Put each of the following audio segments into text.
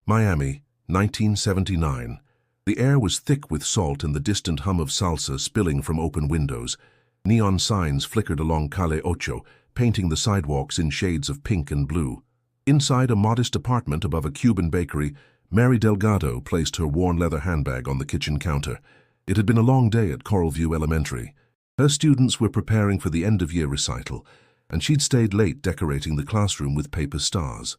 Miami, 1979. The air was thick with salt and the distant hum of salsa spilling from open windows. Neon signs flickered along Calle Ocho, painting the sidewalks in shades of pink and blue. Inside a modest apartment above a Cuban bakery, Mary Delgado placed her worn leather handbag on the kitchen counter. It had been a long day at Coralview Elementary. Her students were preparing for the end-of-year recital, and she'd stayed late decorating the classroom with paper stars.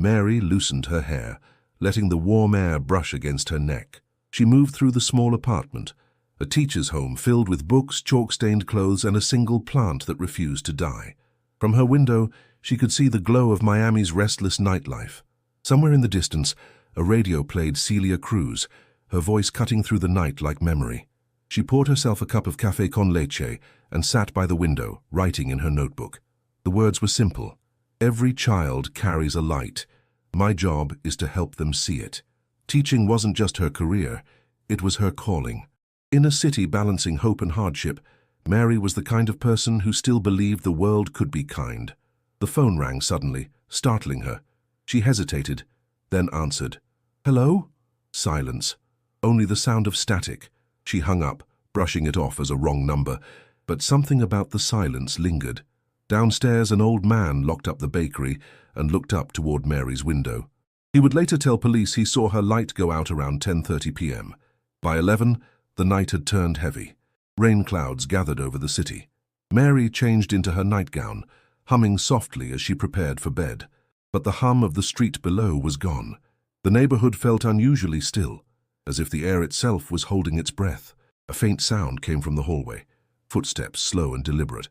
Mary loosened her hair, letting the warm air brush against her neck. She moved through the small apartment, a teacher's home filled with books, chalk-stained clothes, and a single plant that refused to die. From her window, she could see the glow of Miami's restless nightlife. Somewhere in the distance, a radio played Celia Cruz, her voice cutting through the night like memory. She poured herself a cup of café con leche and sat by the window, writing in her notebook. The words were simple. Every child carries a light. My job is to help them see it. Teaching wasn't just her career, it was her calling. In a city balancing hope and hardship, Mary was the kind of person who still believed the world could be kind. The phone rang suddenly, startling her. She hesitated, then answered. "Hello?" Silence. Only the sound of static. She hung up, brushing it off as a wrong number, but something about the silence lingered. Downstairs, an old man locked up the bakery and looked up toward Mary's window. He would later tell police he saw her light go out around 10:30 p.m. By 11, the night had turned heavy. Rain clouds gathered over the city. Mary changed into her nightgown, humming softly as she prepared for bed. But the hum of the street below was gone. The neighborhood felt unusually still, as if the air itself was holding its breath. A faint sound came from the hallway. Footsteps, slow and deliberate.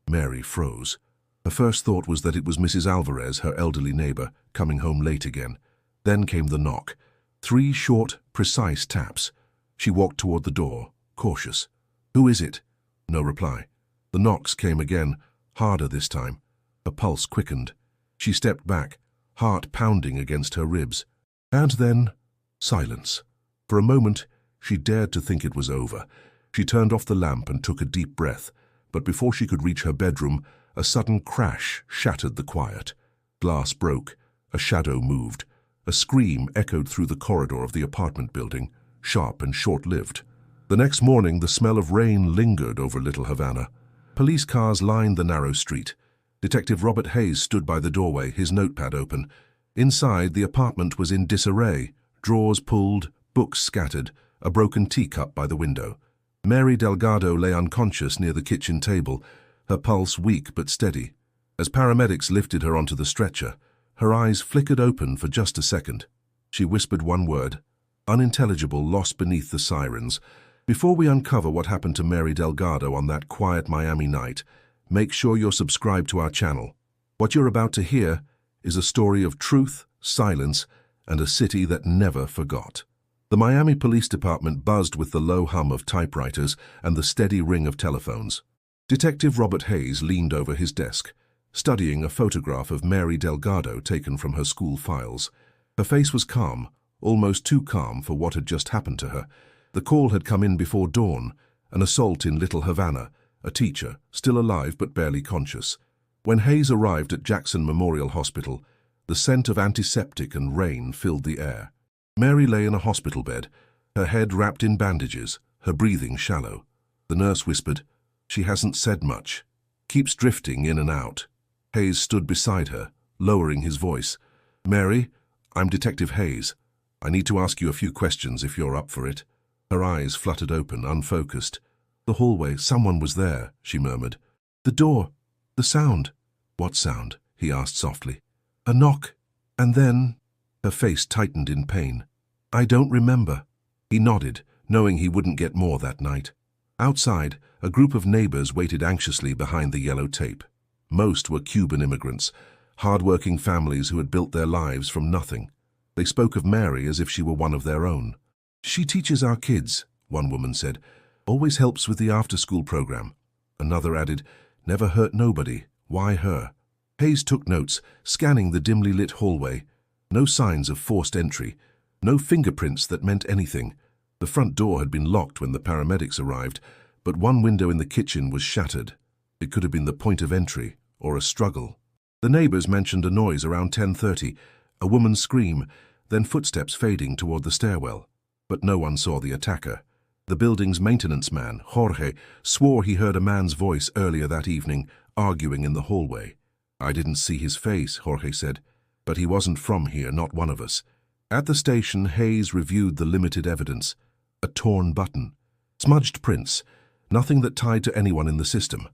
Mary froze. Her first thought was that it was Mrs. Alvarez, her elderly neighbor, coming home late again. Then came the knock. 3 short, precise taps. She walked toward the door, cautious. "Who is it?" No reply. The knocks came again, harder this time. Her pulse quickened. She stepped back, heart pounding against her ribs. And then, silence. For a moment, she dared to think it was over. She turned off the lamp and took a deep breath. But before she could reach her bedroom, a sudden crash shattered the quiet. Glass broke. A shadow moved. A scream echoed through the corridor of the apartment building, sharp and short-lived. The next morning, the smell of rain lingered over Little Havana. Police cars lined the narrow street. Detective Robert Hayes stood by the doorway, his notepad open. Inside, the apartment was in disarray. Drawers pulled, books scattered, a broken teacup by the window. Mary Delgado lay unconscious near the kitchen table, her pulse weak but steady. As paramedics lifted her onto the stretcher, her eyes flickered open for just a second. She whispered one word, unintelligible, lost beneath the sirens. Before we uncover what happened to Mary Delgado on that quiet Miami night, make sure you're subscribed to our channel. What you're about to hear is a story of truth, silence, and a city that never forgot. The Miami Police Department buzzed with the low hum of typewriters and the steady ring of telephones. Detective Robert Hayes leaned over his desk, studying a photograph of Mary Delgado taken from her school files. Her face was calm, almost too calm for what had just happened to her. The call had come in before dawn, an assault in Little Havana, a teacher, still alive but barely conscious. When Hayes arrived at Jackson Memorial Hospital, the scent of antiseptic and rain filled the air. Mary lay in a hospital bed, her head wrapped in bandages, her breathing shallow. The nurse whispered, "She hasn't said much. Keeps drifting in and out." Hayes stood beside her, lowering his voice. "Mary, I'm Detective Hayes. I need to ask you a few questions if you're up for it." Her eyes fluttered open, unfocused. "The hallway, someone was there," she murmured. "The door, the sound." "What sound?" he asked softly. "A knock, and then—" Her face tightened in pain. "I don't remember." He nodded, knowing he wouldn't get more that night. Outside, a group of neighbors waited anxiously behind the yellow tape. Most were Cuban immigrants, hard-working families who had built their lives from nothing. They spoke of Mary as if she were one of their own. "She teaches our kids," one woman said. "Always helps with the after-school program." Another added, "Never hurt nobody. Why her?" Hayes took notes, scanning the dimly lit hallway. No signs of forced entry. No fingerprints that meant anything. The front door had been locked when the paramedics arrived, but one window in the kitchen was shattered. It could have been the point of entry, or a struggle. The neighbors mentioned a noise around 10:30, a woman's scream, then footsteps fading toward the stairwell. But no one saw the attacker. The building's maintenance man, Jorge, swore he heard a man's voice earlier that evening, arguing in the hallway. "I didn't see his face," Jorge said, "but he wasn't from here, not one of us." At the station, Hayes reviewed the limited evidence. A torn button. Smudged prints. Nothing that tied to anyone in the system.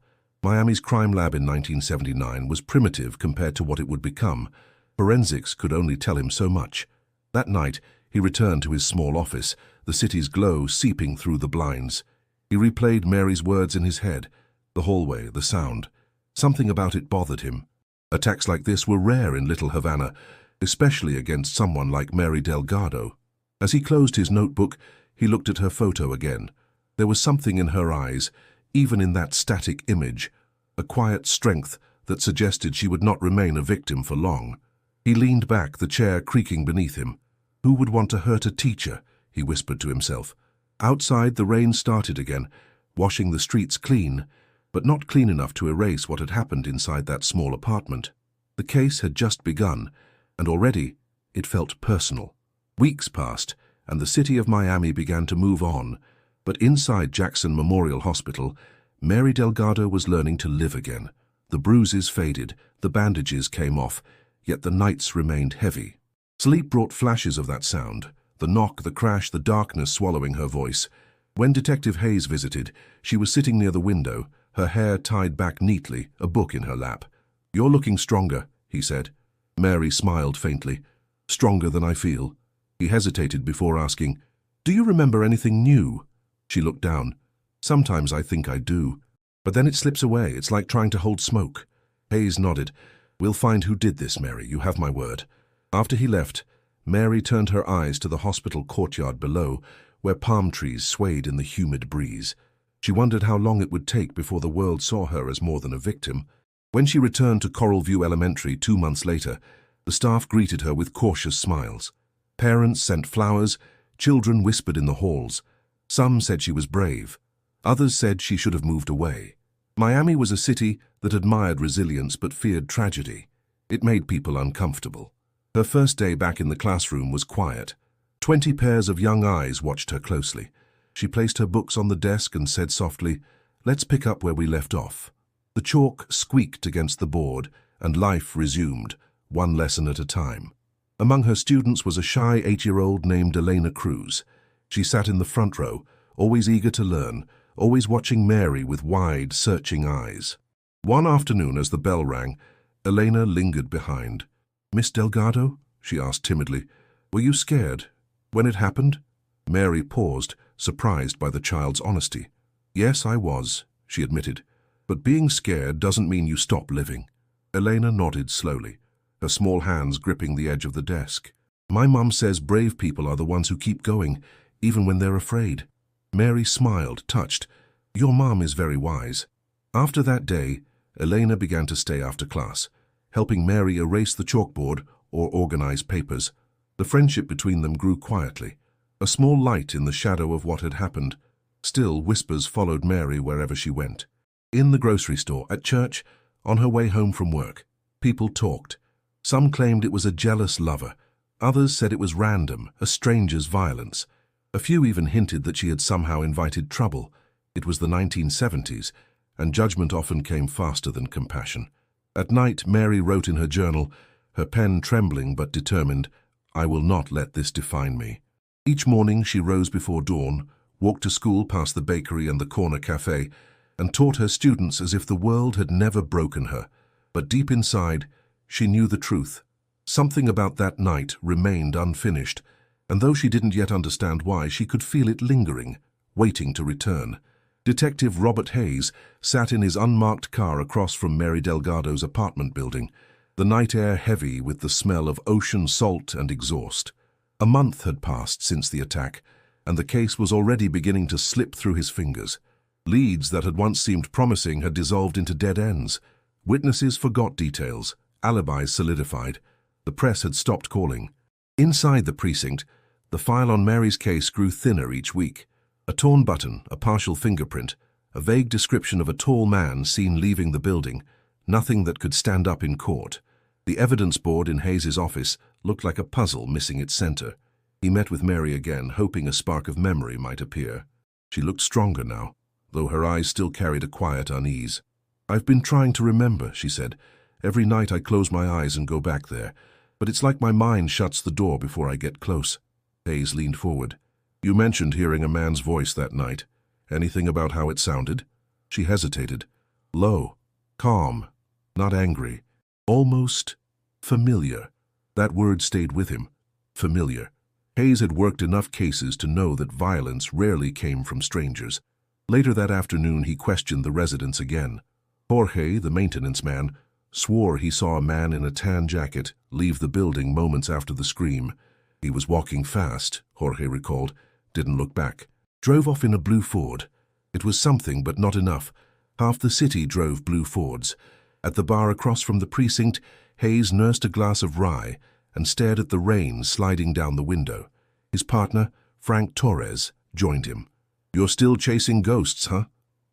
Miami's crime lab in 1979 was primitive compared to what it would become. Forensics could only tell him so much. That night, he returned to his small office, the city's glow seeping through the blinds. He replayed Mary's words in his head. The hallway, the sound. Something about it bothered him. Attacks like this were rare in Little Havana, especially against someone like Mary Delgado. As he closed his notebook, he looked at her photo again. There was something in her eyes, even in that static image, a quiet strength that suggested she would not remain a victim for long. He leaned back, the chair creaking beneath him. Who would want to hurt a teacher? He whispered to himself. Outside, the rain started again, washing the streets clean, but not clean enough to erase what had happened inside that small apartment. The case had just begun, and already it felt personal. Weeks passed, and the city of Miami began to move on, but inside Jackson Memorial Hospital, Mary Delgado was learning to live again. The bruises faded, the bandages came off, yet the nights remained heavy. Sleep brought flashes of that sound, the knock, the crash, the darkness swallowing her voice. When Detective Hayes visited, she was sitting near the window, her hair tied back neatly, a book in her lap. "You're looking stronger," he said. Mary smiled faintly. "Stronger than I feel." He hesitated before asking, "Do you remember anything new?" She looked down. "Sometimes I think I do. But then it slips away. It's like trying to hold smoke." Hayes nodded. "We'll find who did this, Mary. You have my word." After he left, Mary turned her eyes to the hospital courtyard below, where palm trees swayed in the humid breeze. She wondered how long it would take before the world saw her as more than a victim. When she returned to Coral View Elementary 2 months later, the staff greeted her with cautious smiles. Parents sent flowers, children whispered in the halls. Some said she was brave. Others said she should have moved away. Miami was a city that admired resilience but feared tragedy. It made people uncomfortable. Her first day back in the classroom was quiet. 20 pairs of young eyes watched her closely. She placed her books on the desk and said softly, "Let's pick up where we left off." The chalk squeaked against the board, and life resumed, one lesson at a time. Among her students was a shy 8-year-old named Elena Cruz. She sat in the front row, always eager to learn, always watching Mary with wide, searching eyes. One afternoon, as the bell rang, Elena lingered behind. "Miss Delgado?" she asked timidly. "Were you scared when it happened?" Mary paused, surprised by the child's honesty. "Yes, I was," she admitted. "But being scared doesn't mean you stop living." Elena nodded slowly, her small hands gripping the edge of the desk. "My mum says brave people are the ones who keep going, even when they're afraid." Mary smiled, touched. "Your mum is very wise." After that day, Elena began to stay after class, helping Mary erase the chalkboard or organize papers. The friendship between them grew quietly, a small light in the shadow of what had happened. Still, whispers followed Mary wherever she went. In the grocery store, at church, on her way home from work, people talked. Some claimed it was a jealous lover. Others said it was random, a stranger's violence. A few even hinted that she had somehow invited trouble. It was the 1970s, and judgment often came faster than compassion. At night, Mary wrote in her journal, her pen trembling but determined, "I will not let this define me." Each morning she rose before dawn, walked to school past the bakery and the corner cafe, and taught her students as if the world had never broken her. But deep inside, she knew the truth. Something about that night remained unfinished, and though she didn't yet understand why, she could feel it lingering, waiting to return. Detective Robert Hayes sat in his unmarked car across from Mary Delgado's apartment building, the night air heavy with the smell of ocean salt and exhaust. A month had passed since the attack, and the case was already beginning to slip through his fingers. Leads that had once seemed promising had dissolved into dead ends. Witnesses forgot details, alibis solidified. The press had stopped calling. Inside the precinct, the file on Mary's case grew thinner each week. A torn button, a partial fingerprint, a vague description of a tall man seen leaving the building, nothing that could stand up in court. The evidence board in Hayes's office looked like a puzzle missing its center. He met with Mary again, hoping a spark of memory might appear. She looked stronger now, though her eyes still carried a quiet unease. "I've been trying to remember," she said. "Every night I close my eyes and go back there, but it's like my mind shuts the door before I get close." Hayes leaned forward. "You mentioned hearing a man's voice that night. Anything about how it sounded?" She hesitated. "Low, calm, not angry, almost familiar." That word stayed with him. Familiar. Hayes had worked enough cases to know that violence rarely came from strangers. Later that afternoon he questioned the residents again. Jorge, the maintenance man, swore he saw a man in a tan jacket leave the building moments after the scream. He was walking fast, Jorge recalled, didn't look back. Drove off in a blue Ford. It was something, but not enough. Half the city drove blue Fords. At the bar across from the precinct, Hayes nursed a glass of rye and stared at the rain sliding down the window. His partner, Frank Torres, joined him. "You're still chasing ghosts, huh?"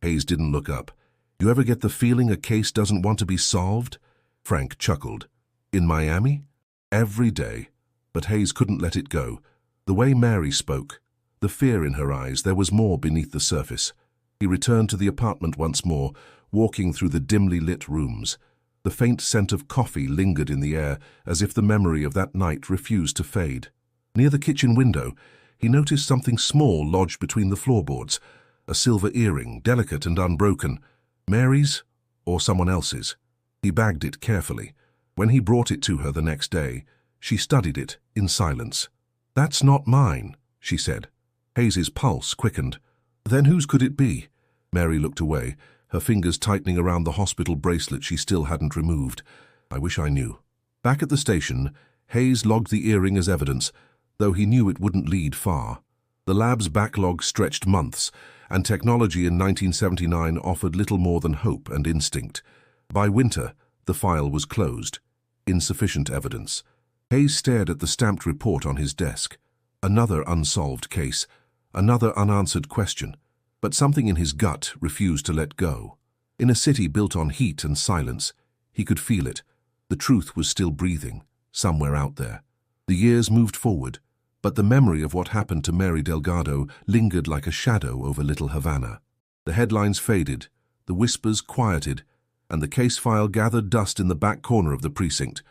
Hayes didn't look up. "You ever get the feeling a case doesn't want to be solved?" Frank chuckled. "In Miami?" "Every day." But Hayes couldn't let it go. The way Mary spoke, the fear in her eyes, there was more beneath the surface. He returned to the apartment once more, walking through the dimly lit rooms. The faint scent of coffee lingered in the air, as if the memory of that night refused to fade. Near the kitchen window, he noticed something small lodged between the floorboards, a silver earring, delicate and unbroken. Mary's or someone else's. He bagged it carefully. When he brought it to her the next day, she studied it in silence. "That's not mine," she said. Hayes's pulse quickened. "Then whose could it be?" Mary looked away, her fingers tightening around the hospital bracelet she still hadn't removed. "I wish I knew." Back at the station, Hayes logged the earring as evidence, though he knew it wouldn't lead far. The lab's backlog stretched months, and technology in 1979 offered little more than hope and instinct. By winter, the file was closed. Insufficient evidence. Hayes stared at the stamped report on his desk. Another unsolved case, another unanswered question. But something in his gut refused to let go. In a city built on heat and silence, he could feel it. The truth was still breathing, somewhere out there. The years moved forward, but the memory of what happened to Mary Delgado lingered like a shadow over Little Havana. The headlines faded, the whispers quieted, and the case file gathered dust in the back corner of the precinct.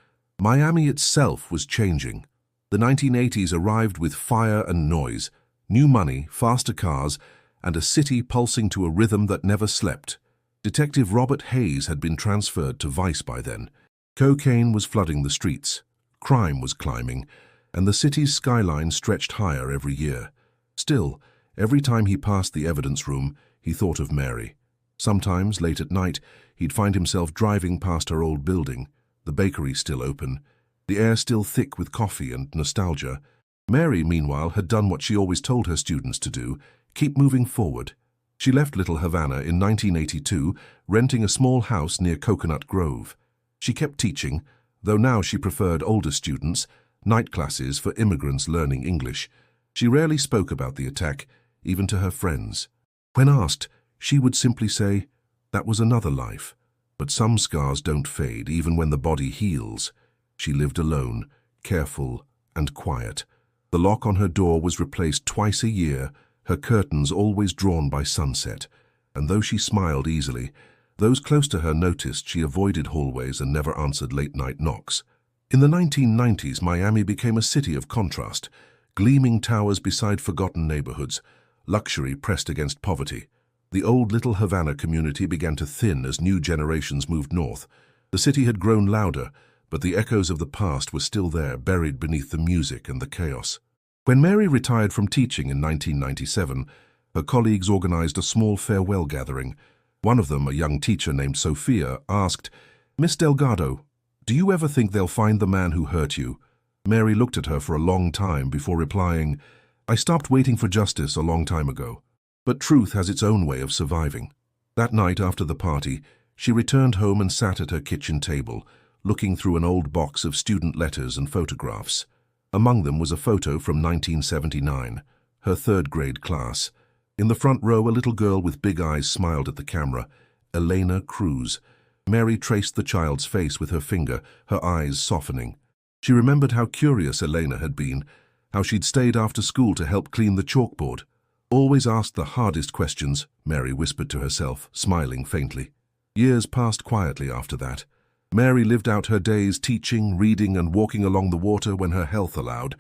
Miami itself was changing. The 1980s arrived with fire and noise, new money, faster cars, and a city pulsing to a rhythm that never slept. Detective Robert Hayes had been transferred to Vice by then. Cocaine was flooding the streets, crime was climbing, and the city's skyline stretched higher every year. Still, every time he passed the evidence room, he thought of Mary. Sometimes, late at night, he'd find himself driving past her old building, the bakery still open, the air still thick with coffee and nostalgia. Mary, meanwhile, had done what she always told her students to do: keep moving forward. She left Little Havana in 1982, renting a small house near Coconut Grove. She kept teaching, though now she preferred older students, night classes for immigrants learning English. She rarely spoke about the attack, even to her friends. When asked, she would simply say, "That was another life." But some scars don't fade, even when the body heals. She lived alone, careful and quiet. The lock on her door was replaced twice a year, her curtains always drawn by sunset. And though she smiled easily, those close to her noticed she avoided hallways and never answered late-night knocks. In the 1990s, Miami became a city of contrast, gleaming towers beside forgotten neighborhoods, luxury pressed against poverty. The old Little Havana community began to thin as new generations moved north. The city had grown louder, but the echoes of the past were still there, buried beneath the music and the chaos. When Mary retired from teaching in 1997, her colleagues organized a small farewell gathering. One of them, a young teacher named Sophia, asked, "Miss Delgado, do you ever think they'll find the man who hurt you?" Mary looked at her for a long time before replying, "I stopped waiting for justice a long time ago." But truth has its own way of surviving. That night after the party, she returned home and sat at her kitchen table, looking through an old box of student letters and photographs. Among them was a photo from 1979, her third-grade class. In the front row, a little girl with big eyes smiled at the camera, Elena Cruz. Mary traced the child's face with her finger, her eyes softening. She remembered how curious Elena had been, how she'd stayed after school to help clean the chalkboard. Always asked the hardest questions, Mary whispered to herself, smiling faintly. Years passed quietly after that. Mary lived out her days teaching, reading, and walking along the water when her health allowed.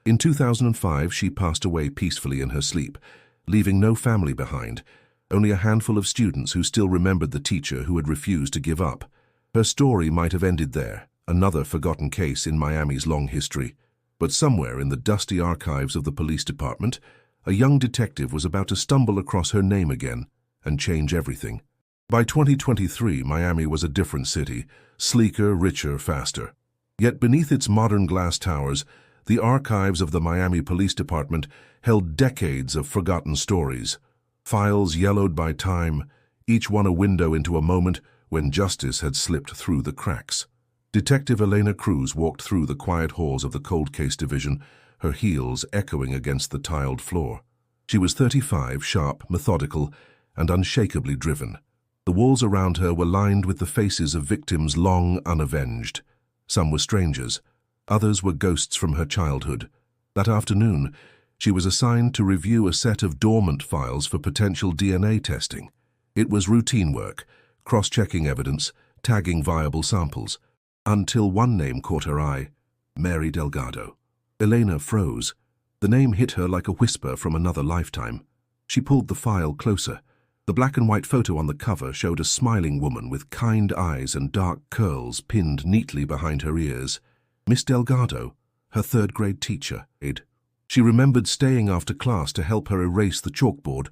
In 2005, she passed away peacefully in her sleep, leaving no family behind, only a handful of students who still remembered the teacher who had refused to give up. Her story might have ended there, another forgotten case in Miami's long history. But somewhere in the dusty archives of the police department, a young detective was about to stumble across her name again and change everything. By 2023, Miami was a different city, sleeker, richer, faster. Yet beneath its modern glass towers, the archives of the Miami Police Department held decades of forgotten stories. Files yellowed by time, each one a window into a moment when justice had slipped through the cracks. Detective Elena Cruz walked through the quiet halls of the Cold Case Division, her heels echoing against the tiled floor. She was 35, sharp, methodical, and unshakably driven. The walls around her were lined with the faces of victims long unavenged. Some were strangers, others were ghosts from her childhood. That afternoon, she was assigned to review a set of dormant files for potential DNA testing. It was routine work, cross-checking evidence, tagging viable samples, until one name caught her eye: Mary Delgado. Elena froze. The name hit her like a whisper from another lifetime. She pulled the file closer. The black and white photo on the cover showed a smiling woman with kind eyes and dark curls pinned neatly behind her ears. Miss Delgado, her third-grade teacher. She remembered staying after class to help her erase the chalkboard,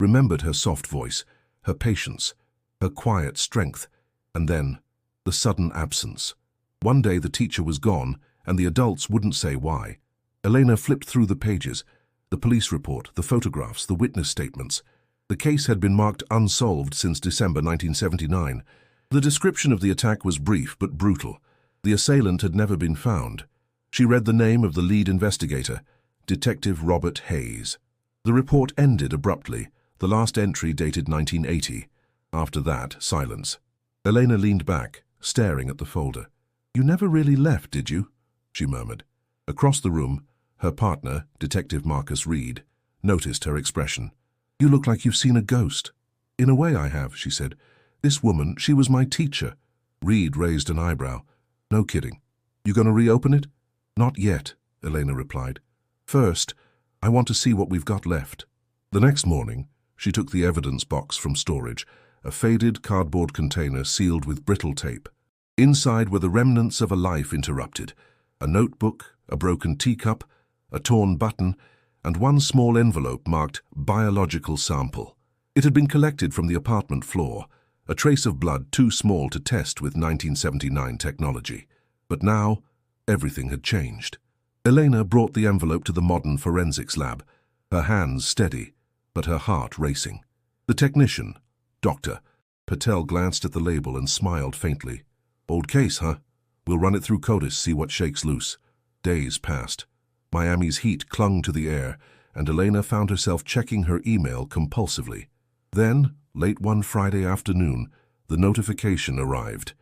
remembered her soft voice, her patience, her quiet strength, and then the sudden absence. One day the teacher was gone, and the adults wouldn't say why. Elena flipped through the pages, the police report, the photographs, the witness statements. The case had been marked unsolved since December 1979. The description of the attack was brief but brutal. The assailant had never been found. She read the name of the lead investigator, Detective Robert Hayes. The report ended abruptly, the last entry dated 1980. After that, silence. Elena leaned back, staring at the folder. "You never really left, did you?" she murmured. Across the room, her partner, Detective Marcus Reed, noticed her expression. "You look like you've seen a ghost." "In a way I have," she said. "This woman, she was my teacher." Reed raised an eyebrow. "No kidding. You gonna reopen it?" "Not yet," Elena replied. "First, I want to see what we've got left." The next morning, she took the evidence box from storage, a faded cardboard container sealed with brittle tape. Inside were the remnants of a life interrupted: a notebook, a broken teacup, a torn button, and one small envelope marked biological sample. It had been collected from the apartment floor, a trace of blood too small to test with 1979 technology. But now, everything had changed. Elena brought the envelope to the modern forensics lab, her hands steady, but her heart racing. The technician, Dr. Patel, glanced at the label and smiled faintly. "Old case, huh? We'll run it through CODIS, see what shakes loose." Days passed. Miami's heat clung to the air, and Elena found herself checking her email compulsively. Then, late one Friday afternoon, the notification arrived.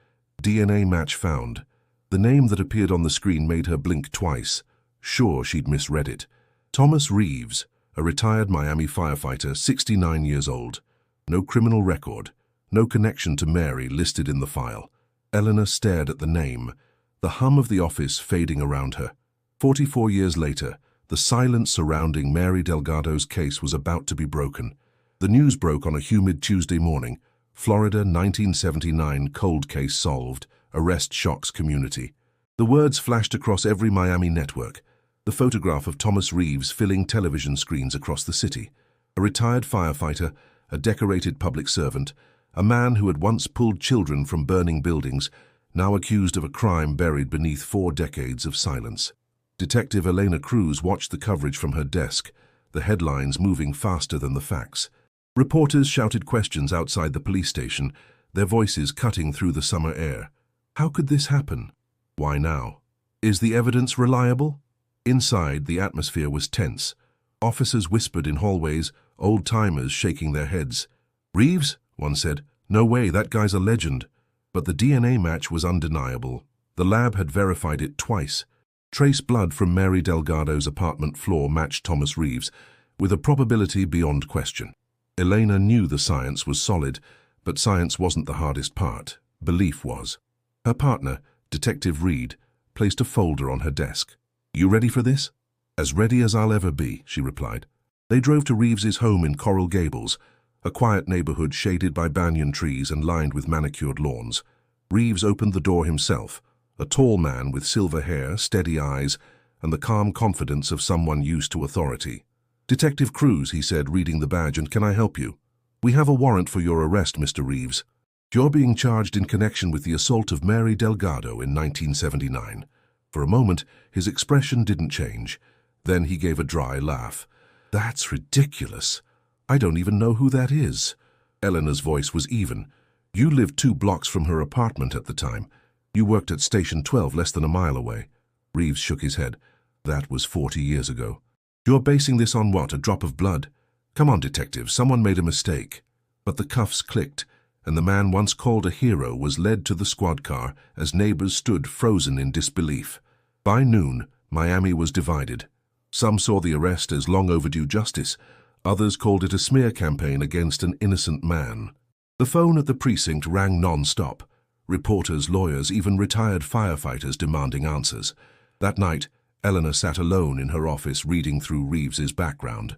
DNA match found. The name that appeared on the screen made her blink twice, sure she'd misread it. Thomas Reeves, a retired Miami firefighter, 69 years old. No criminal record, no connection to Mary listed in the file. Elena stared at the name, the hum of the office fading around her. 44 years later, the silence surrounding Mary Delgado's case was about to be broken. The news broke on a humid Tuesday morning. Florida 1979 cold case solved. Arrest shocks community. The words flashed across every Miami network. The photograph of Thomas Reeves filling television screens across the city. A retired firefighter, a decorated public servant, a man who had once pulled children from burning buildings, now accused of a crime buried beneath 4 decades of silence. Detective Elena Cruz watched the coverage from her desk, the headlines moving faster than the facts. Reporters shouted questions outside the police station, their voices cutting through the summer air. How could this happen? Why now? Is the evidence reliable? Inside, the atmosphere was tense. Officers whispered in hallways, old-timers shaking their heads. "Reeves?" one said. "No way, that guy's a legend." But the DNA match was undeniable. The lab had verified it twice. Trace blood from Mary Delgado's apartment floor matched Thomas Reeves, with a probability beyond question. Elena knew the science was solid, but science wasn't the hardest part. Belief was. Her partner, Detective Reed, placed a folder on her desk. "You ready for this?" "As ready as I'll ever be," she replied. They drove to Reeves's home in Coral Gables, a quiet neighborhood shaded by banyan trees and lined with manicured lawns. Reeves opened the door himself, a tall man with silver hair, steady eyes, and the calm confidence of someone used to authority. "Detective Cruz," he said, reading the badge, "and can I help you?" "We have a warrant for your arrest, Mr. Reeves. You're being charged in connection with the assault of Mary Delgado in 1979. For a moment, his expression didn't change. Then he gave a dry laugh. "That's ridiculous. I don't even know who that is." Eleanor's voice was even. "You lived 2 blocks from her apartment at the time. You worked at Station 12, less than a mile away." Reeves shook his head. "That was 40 years ago. You're basing this on what, a drop of blood? Come on, detective, someone made a mistake." But the cuffs clicked, and the man once called a hero was led to the squad car as neighbors stood frozen in disbelief. By noon, Miami was divided. Some saw the arrest as long overdue justice. Others called it a smear campaign against an innocent man. The phone at the precinct rang non-stop. Reporters, lawyers, even retired firefighters demanding answers. That night, Eleanor sat alone in her office reading through Reeves's background.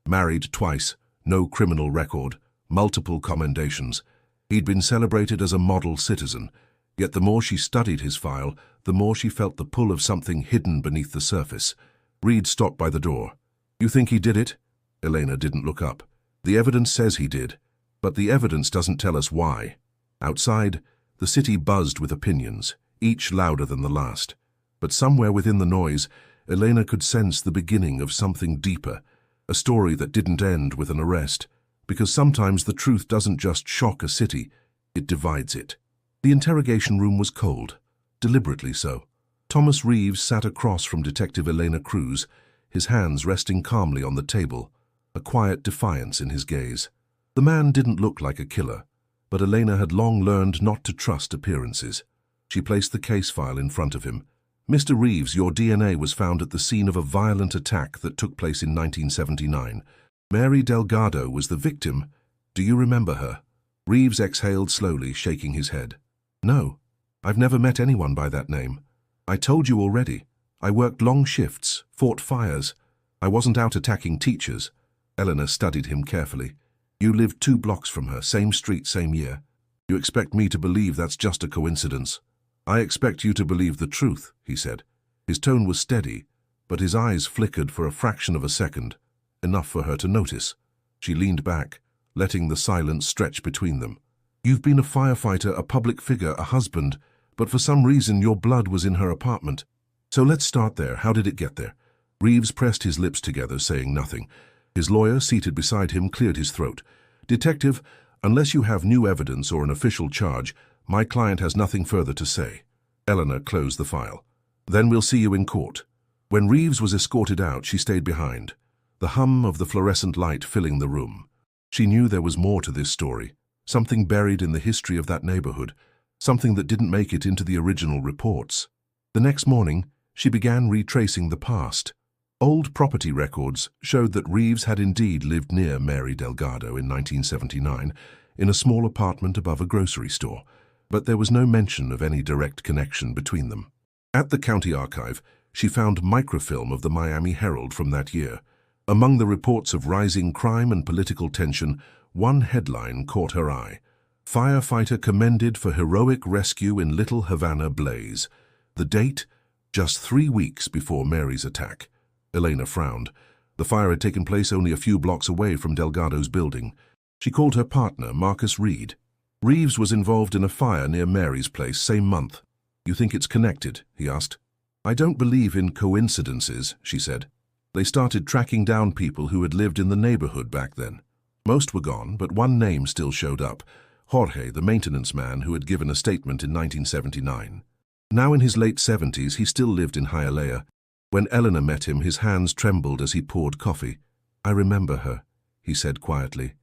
Married twice, no criminal record, multiple commendations. He'd been celebrated as a model citizen. Yet the more she studied his file, the more she felt the pull of something hidden beneath the surface. Reed stopped by the door. "You think he did it?" Elena didn't look up. "The evidence says he did, but the evidence doesn't tell us why." Outside, the city buzzed with opinions, each louder than the last. But somewhere within the noise, Elena could sense the beginning of something deeper, a story that didn't end with an arrest, because sometimes the truth doesn't just shock a city, it divides it. The interrogation room was cold, deliberately so. Thomas Reeves sat across from Detective Elena Cruz, his hands resting calmly on the table, a quiet defiance in his gaze. The man didn't look like a killer, but Elena had long learned not to trust appearances. She placed the case file in front of him. "Mr. Reeves, your DNA was found at the scene of a violent attack that took place in 1979. Mary Delgado was the victim. Do you remember her?" Reeves exhaled slowly, shaking his head. "No, I've never met anyone by that name. I told you already. I worked long shifts, fought fires. I wasn't out attacking teachers." Eleanor studied him carefully. "You lived 2 blocks from her, same street, same year. You expect me to believe that's just a coincidence?" "I expect you to believe the truth," he said. His tone was steady, but his eyes flickered for a fraction of a second, enough for her to notice. She leaned back, letting the silence stretch between them. "You've been a firefighter, a public figure, a husband, but for some reason your blood was in her apartment. So let's start there. How did it get there?" Reeves pressed his lips together, saying nothing. His lawyer, seated beside him, cleared his throat. "Detective, unless you have new evidence or an official charge, my client has nothing further to say." Eleanor closed the file. "Then we'll see you in court." When Reeves was escorted out, she stayed behind, the hum of the fluorescent light filling the room. She knew there was more to this story, something buried in the history of that neighborhood, something that didn't make it into the original reports. The next morning, she began retracing the past. Old property records showed that Reeves had indeed lived near Mary Delgado in 1979, in a small apartment above a grocery store, but there was no mention of any direct connection between them. At the county archive, she found microfilm of the Miami Herald from that year. Among the reports of rising crime and political tension, one headline caught her eye. "Firefighter commended for heroic rescue in Little Havana blaze." The date? Just 3 weeks before Mary's attack. Elena frowned. The fire had taken place only a few blocks away from Delgado's building. She called her partner, Marcus Reed. "Reeves was involved in a fire near Mary's place, same month. You think it's connected?" he asked. "I don't believe in coincidences," she said. They started tracking down people who had lived in the neighborhood back then. Most were gone, but one name still showed up. Jorge, the maintenance man who had given a statement in 1979. Now in his late 70s, he still lived in Hialeah. When Eleanor met him, his hands trembled as he poured coffee. "I remember her," he said quietly.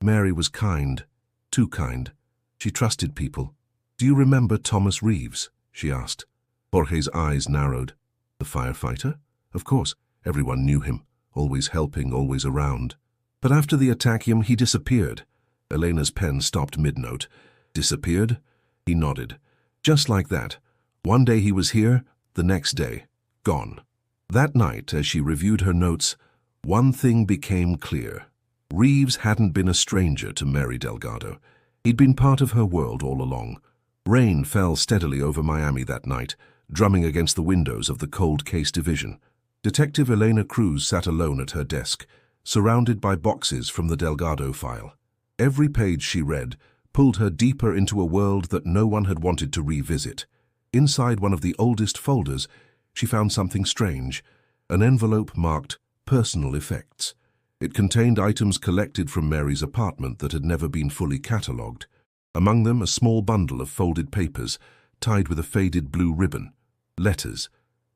"Mary was kind, too kind. She trusted people." "Do you remember Thomas Reeves?" she asked. Jorge's eyes narrowed. The firefighter? Of course, everyone knew him, always helping, always around. But after the attack, he disappeared. Elena's pen stopped mid-note. Disappeared? He nodded. Just like that. One day he was here, the next day, gone. That night, as she reviewed her notes, one thing became clear. Reeves hadn't been a stranger to Mary Delgado. He'd been part of her world all along. Rain fell steadily over Miami that night, drumming against the windows of the Cold Case Division. Detective Elena Cruz sat alone at her desk, surrounded by boxes from the Delgado file. Every page she read pulled her deeper into a world that no one had wanted to revisit. Inside one of the oldest folders, she found something strange, an envelope marked Personal Effects. It contained items collected from Mary's apartment that had never been fully catalogued. Among them, a small bundle of folded papers, tied with a faded blue ribbon. Letters.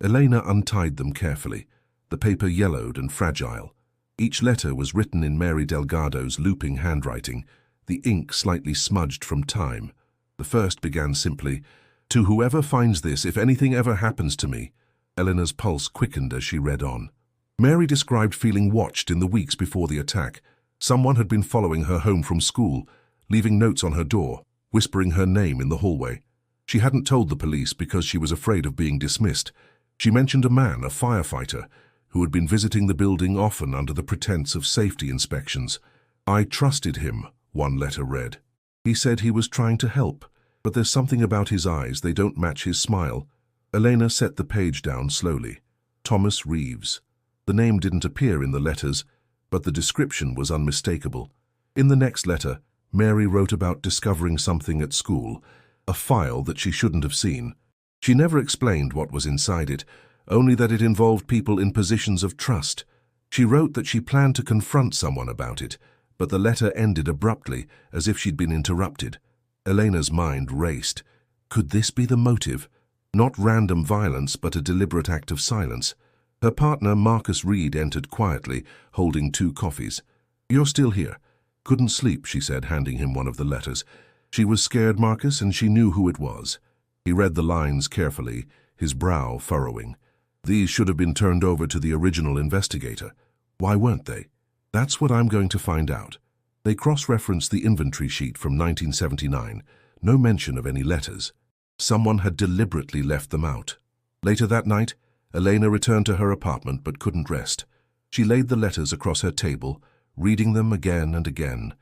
Elena untied them carefully, the paper yellowed and fragile. Each letter was written in Mary Delgado's looping handwriting, the ink slightly smudged from time. The first began simply, "To whoever finds this, if anything ever happens to me." Elena's pulse quickened as she read on. Mary described feeling watched in the weeks before the attack. Someone had been following her home from school, leaving notes on her door, whispering her name in the hallway. She hadn't told the police because she was afraid of being dismissed. She mentioned a man, a firefighter, who had been visiting the building often under the pretense of safety inspections. "I trusted him," one letter read. "He said he was trying to help, but there's something about his eyes, they don't match his smile." Elena set the page down slowly. Thomas Reeves. The name didn't appear in the letters, but the description was unmistakable. In the next letter, Mary wrote about discovering something at school, a file that she shouldn't have seen. She never explained what was inside it, only that it involved people in positions of trust. She wrote that she planned to confront someone about it, but the letter ended abruptly, as if she'd been interrupted. Elena's mind raced. Could this be the motive? Not random violence, but a deliberate act of silence. Her partner, Marcus Reed, entered quietly, holding 2 coffees. "You're still here." "Couldn't sleep," she said, handing him one of the letters. She was scared, Marcus, and she knew who it was. He read the lines carefully, his brow furrowing. "These should have been turned over to the original investigator." "Why weren't they?" "That's what I'm going to find out." They cross-referenced the inventory sheet from 1979. No mention of any letters. Someone had deliberately left them out. Later that night, Elena returned to her apartment but couldn't rest. She laid the letters across her table, reading them again and again.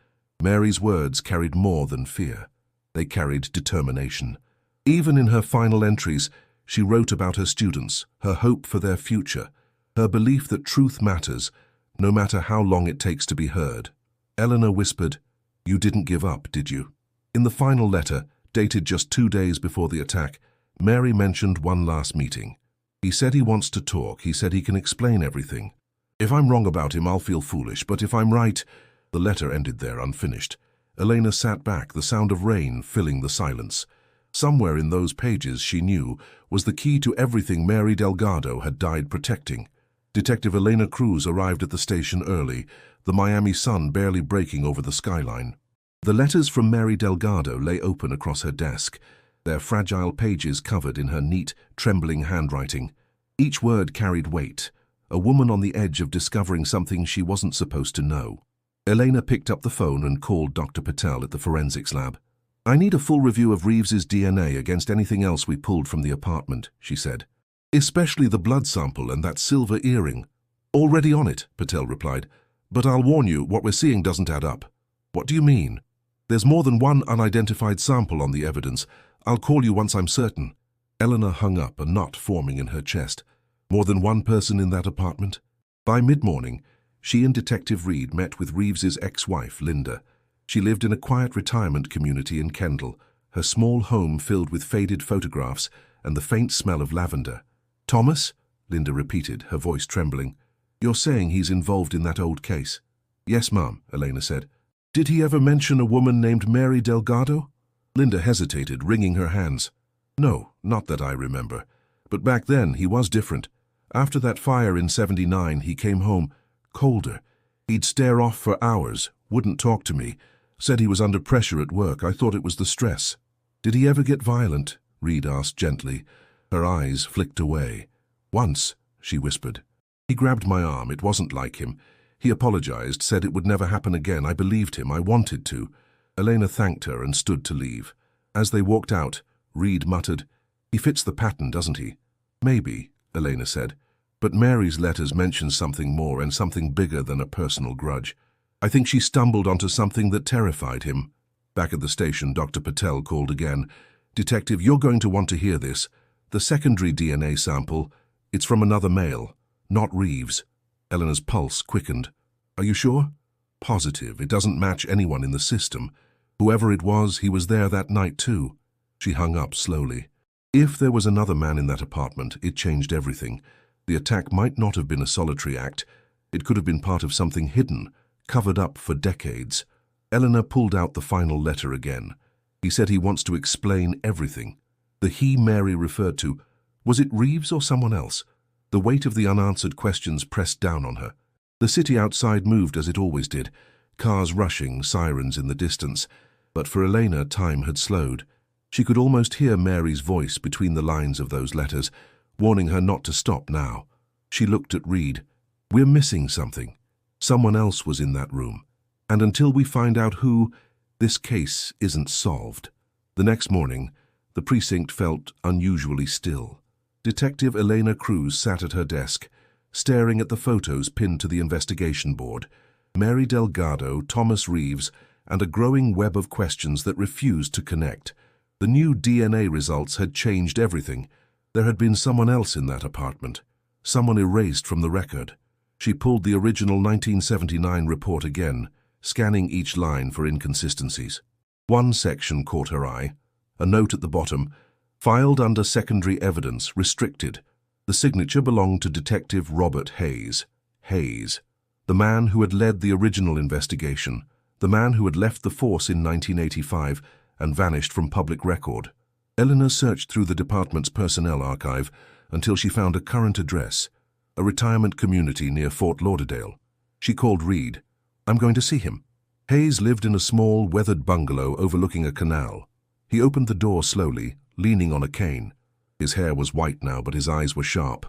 Mary's words carried more than fear. They carried determination. Even in her final entries, she wrote about her students, her hope for their future, her belief that truth matters, no matter how long it takes to be heard. Eleanor whispered, "You didn't give up, did you?" In the final letter, dated just 2 days before the attack, Mary mentioned one last meeting. "He said he wants to talk. He said he can explain everything. If I'm wrong about him, I'll feel foolish, but if I'm right..." The letter ended there, unfinished. Elena sat back, the sound of rain filling the silence. Somewhere in those pages, she knew, was the key to everything Mary Delgado had died protecting. Detective Elena Cruz arrived at the station early, the Miami sun barely breaking over the skyline. The letters from Mary Delgado lay open across her desk, their fragile pages covered in her neat, trembling handwriting. Each word carried weight, a woman on the edge of discovering something she wasn't supposed to know. Elena picked up the phone and called Dr. Patel at the forensics lab. "I need a full review of Reeves's DNA against anything else we pulled from the apartment," she said. "Especially the blood sample and that silver earring." "Already on it," Patel replied. "But I'll warn you, what we're seeing doesn't add up." "What do you mean?" "There's more than one unidentified sample on the evidence. I'll call you once I'm certain." Eleanor hung up, a knot forming in her chest. More than one person in that apartment? By mid-morning, she and Detective Reed met with Reeves's ex-wife, Linda. She lived in a quiet retirement community in Kendall, her small home filled with faded photographs and the faint smell of lavender. "Thomas?" Linda repeated, her voice trembling. "You're saying he's involved in that old case?" "Yes, Ma'am," Elena said. "Did he ever mention a woman named Mary Delgado?" Linda hesitated, wringing her hands. "No, not that I remember. But back then, he was different. After that fire in '79, he came home colder. He'd stare off for hours, wouldn't talk to me, said he was under pressure at work. I thought it was the stress." "Did he ever get violent?" Reed asked gently, Her eyes flicked away. "Once," she whispered. "He grabbed my arm. It wasn't like him. He apologized, said it would never happen again. I believed him. I wanted to." Elena thanked her and stood to leave. As they walked out, Reed muttered, "He fits the pattern, doesn't he?" "Maybe," Elena said. "But Mary's letters mention something more and something bigger than a personal grudge. I think she stumbled onto something that terrified him." Back at the station, Dr. Patel called again. "Detective, you're going to want to hear this. The secondary DNA sample, it's from another male, not Reeves." Eleanor's pulse quickened. "Are you sure?" "Positive. It doesn't match anyone in the system. Whoever it was, he was there that night too." She hung up slowly. If there was another man in that apartment, it changed everything. The attack might not have been a solitary act. It could have been part of something hidden, covered up for decades. Eleanor pulled out the final letter again. He said he wants to explain everything. The he Mary referred to, was it Reeves or someone else? The weight of the unanswered questions pressed down on her. The city outside moved as it always did, cars rushing, sirens in the distance. But for Elena, time had slowed. She could almost hear Mary's voice between the lines of those letters, warning her not to stop now. She looked at Reed. "We're missing something. Someone else was in that room. And until we find out who, this case isn't solved." The next morning, the precinct felt unusually still. Detective Elena Cruz sat at her desk, staring at the photos pinned to the investigation board. Mary Delgado, Thomas Reeves, and a growing web of questions that refused to connect. The new DNA results had changed everything. There had been someone else in that apartment, someone erased from the record. She pulled the original 1979 report again, scanning each line for inconsistencies. One section caught her eye, a note at the bottom, "Filed under secondary evidence, restricted." The signature belonged to Detective Robert Hayes. Hayes, the man who had led the original investigation, the man who had left the force in 1985 and vanished from public record. Eleanor searched through the department's personnel archive until she found a current address, a retirement community near Fort Lauderdale. She called Reed. "I'm going to see him." Hayes lived in a small, weathered bungalow overlooking a canal. He opened the door slowly, leaning on a cane. His hair was white now, but his eyes were sharp,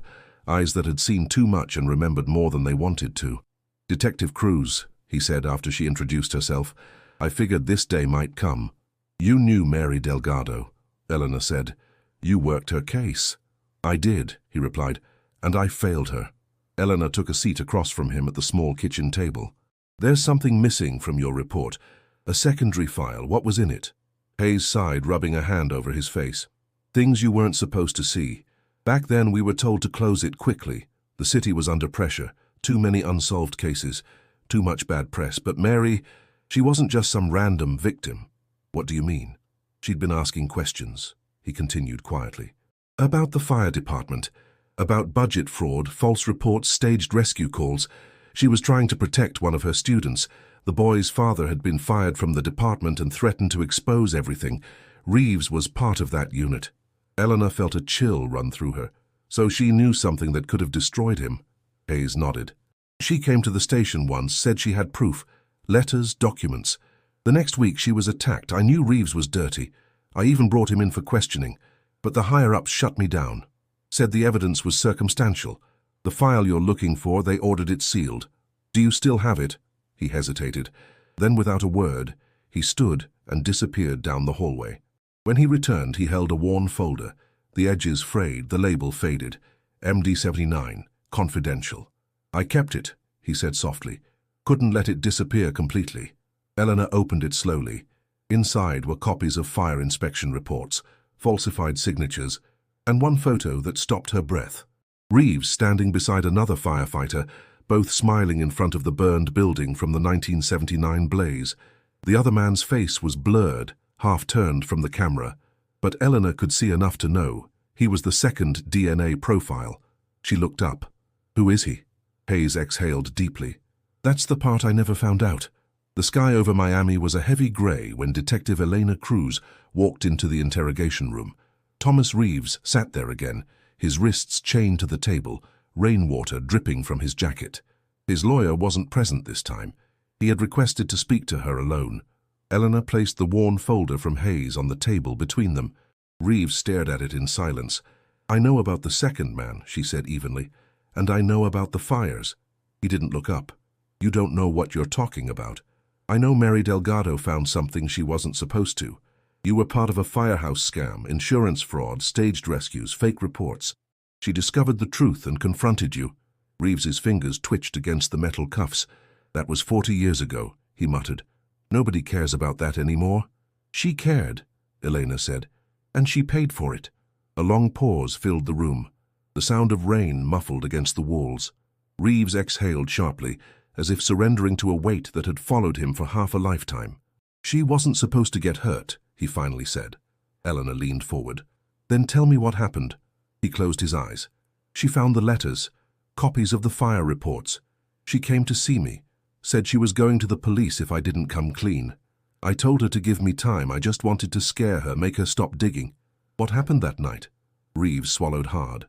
eyes that had seen too much and remembered more than they wanted to. "Detective Cruz," he said after she introduced herself, "I figured this day might come." "You knew Mary Delgado," Eleanor said. "You worked her case." "I did," he replied, "and I failed her." Eleanor took a seat across from him at the small kitchen table. "There's something missing from your report. A secondary file. What was in it?" Hayes sighed, rubbing a hand over his face. "Things you weren't supposed to see. Back then we were told to close it quickly. The city was under pressure. Too many unsolved cases. Too much bad press. But Mary, she wasn't just some random victim." "What do you mean?" "She'd been asking questions," he continued quietly. "About the fire department. About budget fraud, false reports, staged rescue calls. She was trying to protect one of her students. The boy's father had been fired from the department and threatened to expose everything. Reeves was part of that unit." Eleanor felt a chill run through her. "So she knew something that could have destroyed him?" Hayes nodded. "She came to the station once, said she had proof. Letters, documents. The next week she was attacked. I knew Reeves was dirty. I even brought him in for questioning. But the higher-ups shut me down. Said the evidence was circumstantial. The file you're looking for, they ordered it sealed. Do you still have it?" He hesitated. Then, without a word, he stood and disappeared down the hallway. When he returned, he held a worn folder, the edges frayed, the label faded. MD-79, confidential. "I kept it," he said softly. "Couldn't let it disappear completely." Eleanor opened it slowly. Inside were copies of fire inspection reports, falsified signatures, and one photo that stopped her breath. Reeves standing beside another firefighter, both smiling in front of the burned building from the 1979 blaze. The other man's face was blurred, half-turned from the camera, but Eleanor could see enough to know he was the second DNA profile. She looked up. "Who is he?" Hayes exhaled deeply. "That's the part I never found out." The sky over Miami was a heavy gray when Detective Elena Cruz walked into the interrogation room. Thomas Reeves sat there again, his wrists chained to the table, rainwater dripping from his jacket. His lawyer wasn't present this time. He had requested to speak to her alone. Eleanor placed the worn folder from Hayes on the table between them. Reeves stared at it in silence. I know about the second man, she said evenly, and I know about the fires. He didn't look up. You don't know what you're talking about. I know Mary Delgado found something she wasn't supposed to. You were part of a firehouse scam, insurance fraud, staged rescues, fake reports. She discovered the truth and confronted you. Reeves's fingers twitched against the metal cuffs. That was 40 years ago, he muttered. Nobody cares about that anymore. She cared, Elena said, and she paid for it. A long pause filled the room. The sound of rain muffled against the walls. Reeves exhaled sharply, as if surrendering to a weight that had followed him for half a lifetime. She wasn't supposed to get hurt, he finally said. Eleanor leaned forward. Then tell me what happened. He closed his eyes. She found the letters, copies of the fire reports. She came to see me, said she was going to the police if I didn't come clean. I told her to give me time. I just wanted to scare her, make her stop digging. What happened that night? Reeves swallowed hard.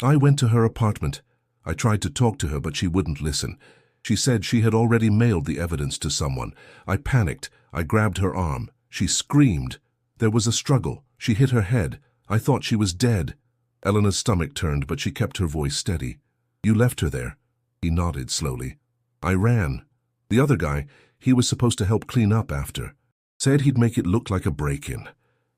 I went to her apartment. I tried to talk to her, but she wouldn't listen. She said she had already mailed the evidence to someone. I panicked. I grabbed her arm. She screamed. There was a struggle. She hit her head. I thought she was dead. Eleanor's stomach turned, but she kept her voice steady. You left her there? He nodded slowly. I ran. The other guy, he was supposed to help clean up after. Said he'd make it look like a break-in.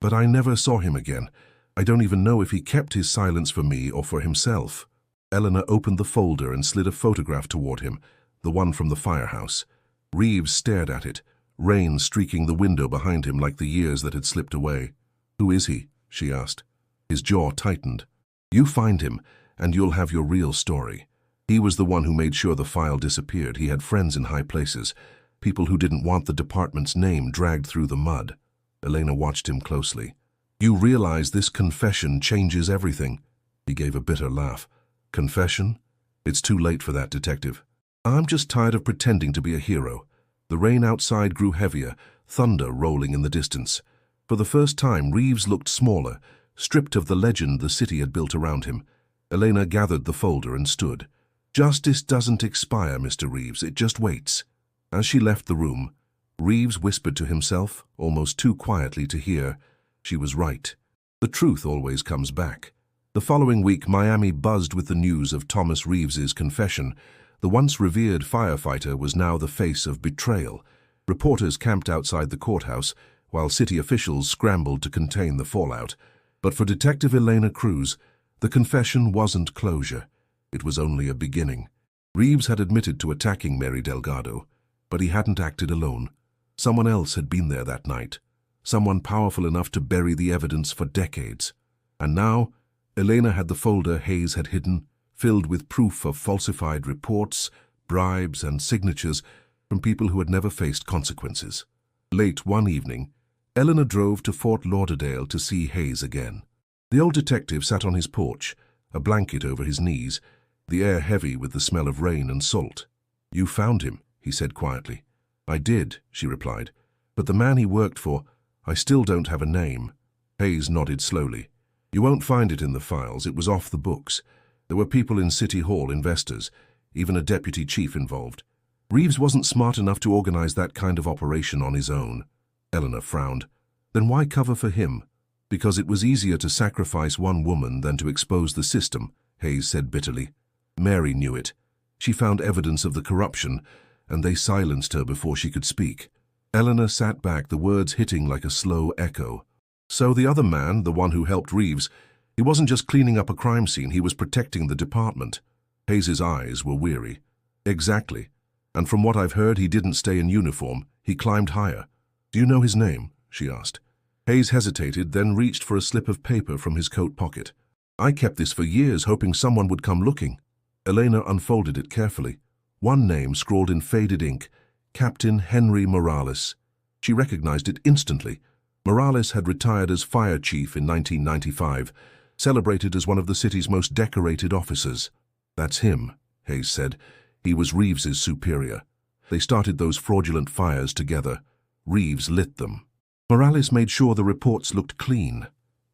But I never saw him again. I don't even know if he kept his silence for me or for himself. Eleanor opened the folder and slid a photograph toward him, the one from the firehouse. Reeves stared at it, rain streaking the window behind him like the years that had slipped away. Who is he? She asked. His jaw tightened. You find him, and you'll have your real story. He was the one who made sure the file disappeared. He had friends in high places, people who didn't want the department's name dragged through the mud. Elena watched him closely. You realize this confession changes everything. He gave a bitter laugh. Confession? It's too late for that, Detective. I'm just tired of pretending to be a hero. The rain outside grew heavier, thunder rolling in the distance. For the first time, Reeves looked smaller, stripped of the legend the city had built around him. Elena gathered the folder and stood. Justice doesn't expire, Mr. Reeves. It just waits. As she left the room, Reeves whispered to himself, almost too quietly to hear. She was right. The truth always comes back. The following week, Miami buzzed with the news of Thomas Reeves's confession. The once revered firefighter was now the face of betrayal. Reporters camped outside the courthouse, while city officials scrambled to contain the fallout. But for Detective Elena Cruz, the confession wasn't closure. It was only a beginning. Reeves had admitted to attacking Mary Delgado, but he hadn't acted alone. Someone else had been there that night. Someone powerful enough to bury the evidence for decades. And now, Elena had the folder Hayes had hidden, filled with proof of falsified reports, bribes, and signatures from people who had never faced consequences. Late one evening, Eleanor drove to Fort Lauderdale to see Hayes again. The old detective sat on his porch, a blanket over his knees, the air heavy with the smell of rain and salt. You found him, he said quietly. I did, she replied, but the man he worked for, I still don't have a name. Hayes nodded slowly. You won't find it in the files. It was off the books. There were people in City Hall, investors, even a deputy chief involved. Reeves wasn't smart enough to organize that kind of operation on his own. Eleanor frowned. Then why cover for him? Because it was easier to sacrifice one woman than to expose the system, Hayes said bitterly. Mary knew it. She found evidence of the corruption, and they silenced her before she could speak. Eleanor sat back, the words hitting like a slow echo. So the other man, the one who helped Reeves, he wasn't just cleaning up a crime scene, he was protecting the department. Hayes's eyes were weary. Exactly. And from what I've heard, he didn't stay in uniform. He climbed higher. Do you know his name? She asked. Hayes hesitated, then reached for a slip of paper from his coat pocket. I kept this for years, hoping someone would come looking. Elena unfolded it carefully. One name scrawled in faded ink, Captain Henry Morales. She recognized it instantly. Morales had retired as fire chief in 1995, celebrated as one of the city's most decorated officers. That's him, Hayes said. He was Reeves's superior. They started those fraudulent fires together. Reeves lit them. Morales made sure the reports looked clean.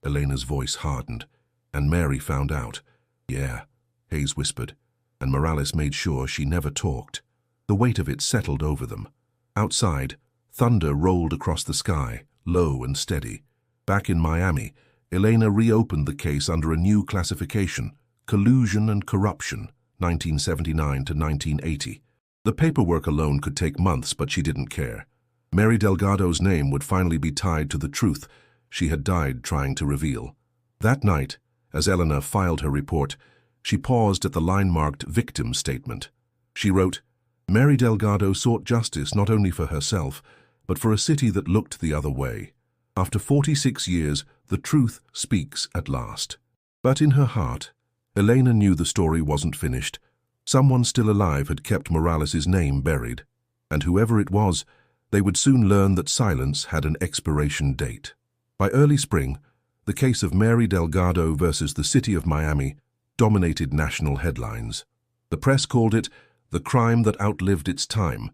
Elena's voice hardened. And Mary found out. Yeah, Hayes whispered. And Morales made sure she never talked. The weight of it settled over them. Outside, thunder rolled across the sky, low and steady. Back in Miami, Elena reopened the case under a new classification, collusion and corruption, 1979 to 1980. The paperwork alone could take months, but she didn't care. Mary Delgado's name would finally be tied to the truth she had died trying to reveal. That night, as Elena filed her report, she paused at the line-marked victim statement. She wrote, "Mary Delgado sought justice not only for herself, but for a city that looked the other way. After 46 years, the truth speaks at last." But in her heart, Elena knew the story wasn't finished. Someone still alive had kept Morales' name buried, and whoever it was, they would soon learn that silence had an expiration date. By early spring, the case of Mary Delgado versus the city of Miami dominated national headlines. The press called it the crime that outlived its time,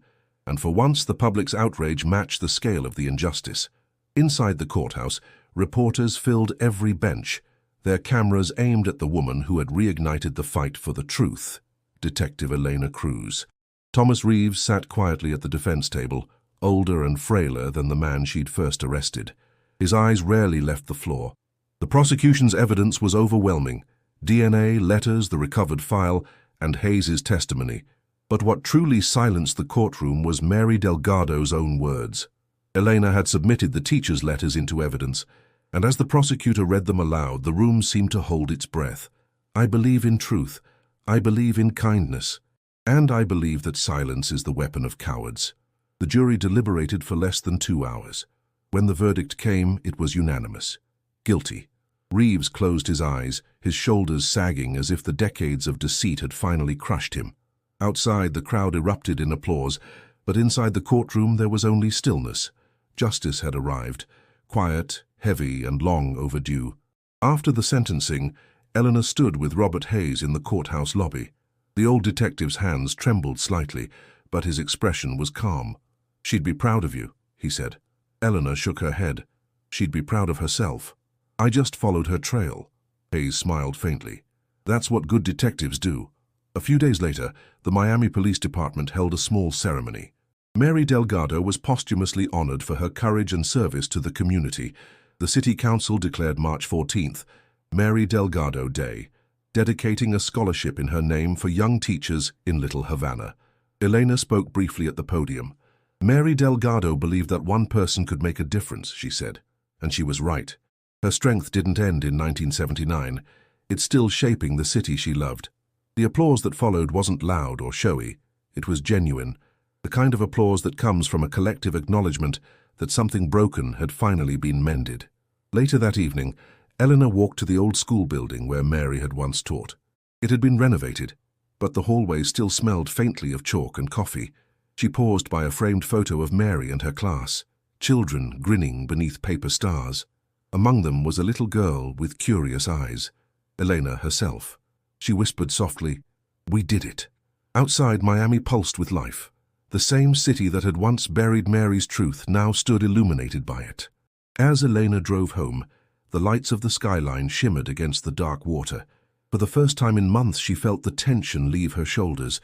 and for once the public's outrage matched the scale of the injustice. Inside the courthouse, reporters filled every bench, their cameras aimed at the woman who had reignited the fight for the truth, Detective Elena Cruz. Thomas Reeves sat quietly at the defense table, older and frailer than the man she'd first arrested. His eyes rarely left the floor. The prosecution's evidence was overwhelming: DNA, letters, the recovered file, and Hayes's testimony. But what truly silenced the courtroom was Mary Delgado's own words. Elena had submitted the teacher's letters into evidence, and as the prosecutor read them aloud, the room seemed to hold its breath. "I believe in truth. I believe in kindness. And I believe that silence is the weapon of cowards." The jury deliberated for less than 2 hours. When the verdict came, it was unanimous: guilty. Reeves closed his eyes, his shoulders sagging as if the decades of deceit had finally crushed him. Outside, the crowd erupted in applause, but inside the courtroom there was only stillness. Justice had arrived, quiet, heavy, and long overdue. After the sentencing, Elena stood with Robert Hayes in the courthouse lobby. The old detective's hands trembled slightly, but his expression was calm. "She'd be proud of you," he said. Elena shook her head. "She'd be proud of herself. I just followed her trail." Hayes smiled faintly. "That's what good detectives do." A few days later, the Miami Police Department held a small ceremony. Mary Delgado was posthumously honored for her courage and service to the community. The City Council declared March 14th Mary Delgado Day, dedicating a scholarship in her name for young teachers in Little Havana. Elena spoke briefly at the podium. Mary Delgado believed that one person could make a difference, she said, and she was right. Her strength didn't end in 1979. It's still shaping the city she loved. The applause that followed wasn't loud or showy. It was genuine, the kind of applause that comes from a collective acknowledgement that something broken had finally been mended. Later that evening, Elena walked to the old school building where Mary had once taught. It had been renovated, but the hallway still smelled faintly of chalk and coffee. She paused by a framed photo of Mary and her class, children grinning beneath paper stars. Among them was a little girl with curious eyes, Elena herself. She whispered softly, "We did it." Outside, Miami pulsed with life. The same city that had once buried Mary's truth now stood illuminated by it. As Elena drove home, the lights of the skyline shimmered against the dark water. For the first time in months, she felt the tension leave her shoulders.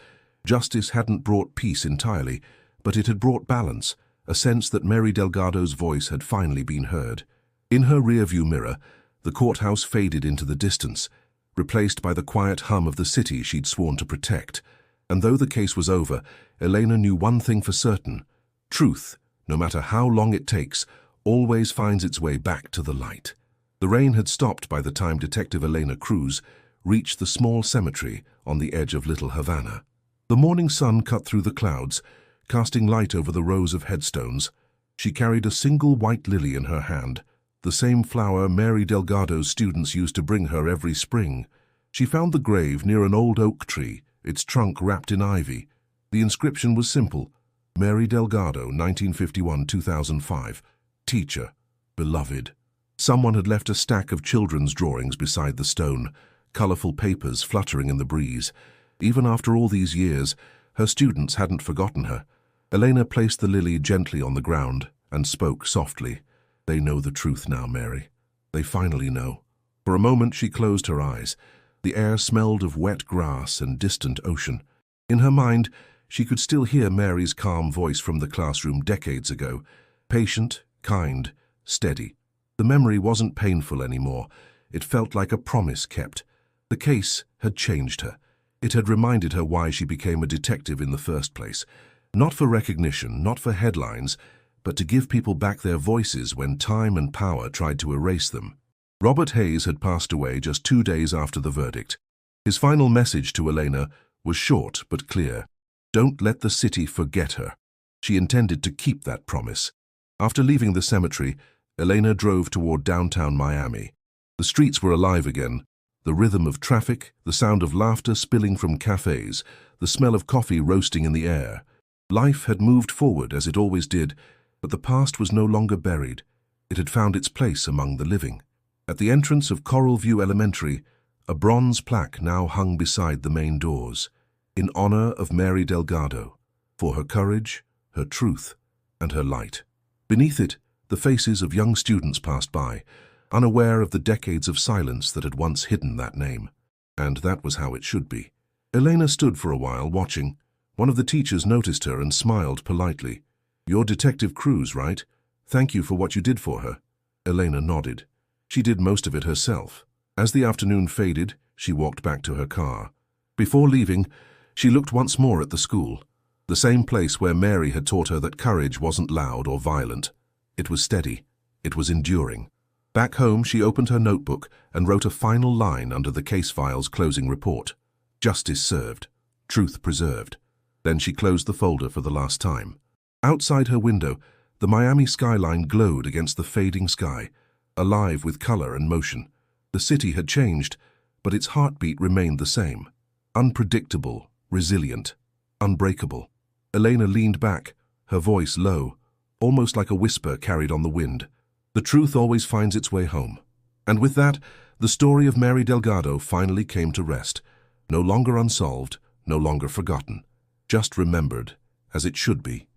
Justice hadn't brought peace entirely, but it had brought balance, a sense that Mary Delgado's voice had finally been heard. In her rearview mirror, the courthouse faded into the distance, replaced by the quiet hum of the city she'd sworn to protect. And though the case was over, Elena knew one thing for certain: truth, no matter how long it takes, always finds its way back to the light. The rain had stopped by the time Detective Elena Cruz reached the small cemetery on the edge of Little Havana. The morning sun cut through the clouds, casting light over the rows of headstones. She carried a single white lily in her hand, the same flower Mary Delgado's students used to bring her every spring. She found the grave near an old oak tree, its trunk wrapped in ivy. The inscription was simple: Mary Delgado, 1951-2005. Teacher, beloved. Someone had left a stack of children's drawings beside the stone, colorful papers fluttering in the breeze. Even after all these years, her students hadn't forgotten her. Elena placed the lily gently on the ground and spoke softly. "They know the truth now, Mary. They finally know." For a moment she closed her eyes. The air smelled of wet grass and distant ocean. In her mind, she could still hear Mary's calm voice from the classroom decades ago, patient, kind, steady. The memory wasn't painful anymore. It felt like a promise kept. The case had changed her. It had reminded her why she became a detective in the first place. Not for recognition, not for headlines, but to give people back their voices when time and power tried to erase them. Robert Hayes had passed away just 2 days after the verdict. His final message to Elena was short but clear. Don't let the city forget her. She intended to keep that promise. After leaving the cemetery, Elena drove toward downtown Miami. The streets were alive again. The rhythm of traffic, the sound of laughter spilling from cafes, the smell of coffee roasting in the air. Life had moved forward as it always did, but the past was no longer buried. It had found its place among the living. At the entrance of Coral View Elementary, a bronze plaque now hung beside the main doors, in honor of Mary Delgado, for her courage, her truth, and her light. Beneath it, the faces of young students passed by, unaware of the decades of silence that had once hidden that name. And that was how it should be. Elena stood for a while, watching. One of the teachers noticed her and smiled politely. "You're Detective Cruz, right? Thank you for what you did for her." Elena nodded. She did most of it herself. As the afternoon faded, she walked back to her car. Before leaving, she looked once more at the school, the same place where Mary had taught her that courage wasn't loud or violent. It was steady. It was enduring. Back home, she opened her notebook and wrote a final line under the case file's closing report. Justice served. Truth preserved. Then she closed the folder for the last time. Outside her window, the Miami skyline glowed against the fading sky, alive with color and motion. The city had changed, but its heartbeat remained the same. Unpredictable, resilient, unbreakable. Elena leaned back, her voice low, almost like a whisper carried on the wind. The truth always finds its way home. And with that, the story of Mary Delgado finally came to rest, no longer unsolved, no longer forgotten, just remembered as it should be.